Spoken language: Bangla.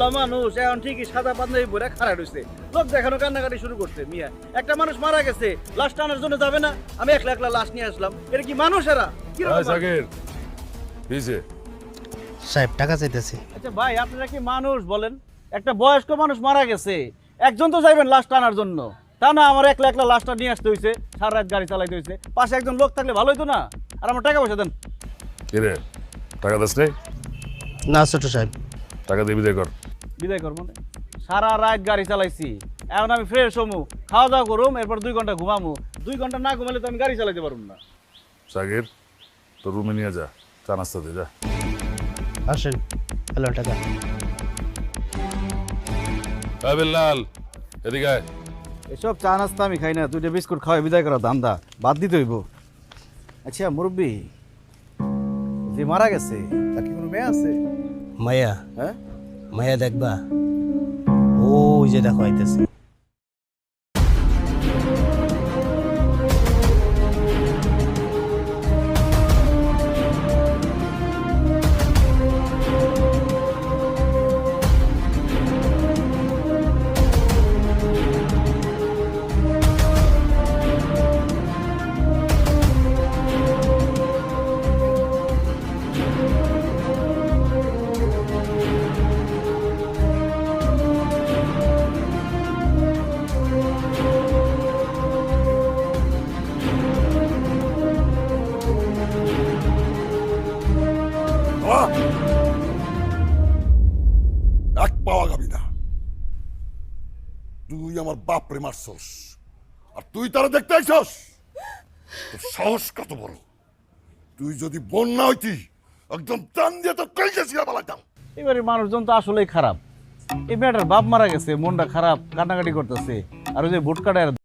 বলা মানুষ এখন ঠিকই সাদা পাঞ্জাবি পরে খাড়া রয়েছে, লোক দেখানো কান্নাকাটি শুরু করছে। মিয়া একটা মানুষ মারা গেছে, লাশ টানার জন্য যাবে না? আমি একলা একলা লাশ নিয়ে আসলাম, এটা কি মানুষ এরা? সাহেব টাকা চাইতেছি। আচ্ছা ভাই, আপনারা কি মানুষ বলেন? একটা বয়স্ক মানুষ মারা গেছে, একজন তো যাইবেন লাশ টানার জন্য, তা না আমার একলা একলা লাশটা নিয়ে আসতে হয়েছে, সারা রাত গাড়ি চালাইতে হয়েছে। পাশে একজন লোক থাকলে ভালো হতো না? আর আমার টাকা পয়সা দেন। টাকা দাস নেই? না ছোট সাহেব। টাকা দিয়ে বিদায় কর। বিদায় কর মানে? সারা রাত গাড়ি চালাইছি, এখন আমি ফ্রেশ হমু, খাওয়া দাওয়া করুম, এরপর 2 ঘন্টা ঘুমামু। 2 ঘন্টা না ঘুমালে তো আমি গাড়ি চালাইতে পারবো না। সাগির তোর রুমে নিয়ে যা, চা নাস্তা দে যা। আসেন, হ্যালো টাকা। লাল এদিকে আয়। এসব চা নাস্তা আমি খাই না, 2টা বিস্কুট খাওয়াই বিদায় করা ধান্দা বাদ দিতে হইব। আচ্ছা মুরব্বী, যে মারা গেছে তার কি কোনো মেয়ে আছে? মায়া, হ্যাঁ মায়া দেখবা, ওই যে দেখো আইতেছে। এক পাওয়া যাবি না। তুই আমার বাপরে মারছস, আর তুই তারা দেখতে আইছস? তোর সাহস কত বড়! তুই যদি বোন না হইতি, একদম টান দিয়ে তো কইকে ছিড়া পালাইতাম। এবারে মানুষজন তো আসলেই খারাপ। এই মেয়েটার বাপ মারা গেছে, মনটা খারাপ, কান্নাকাটি করতেছে, আর ওই যে ভোট কাটায়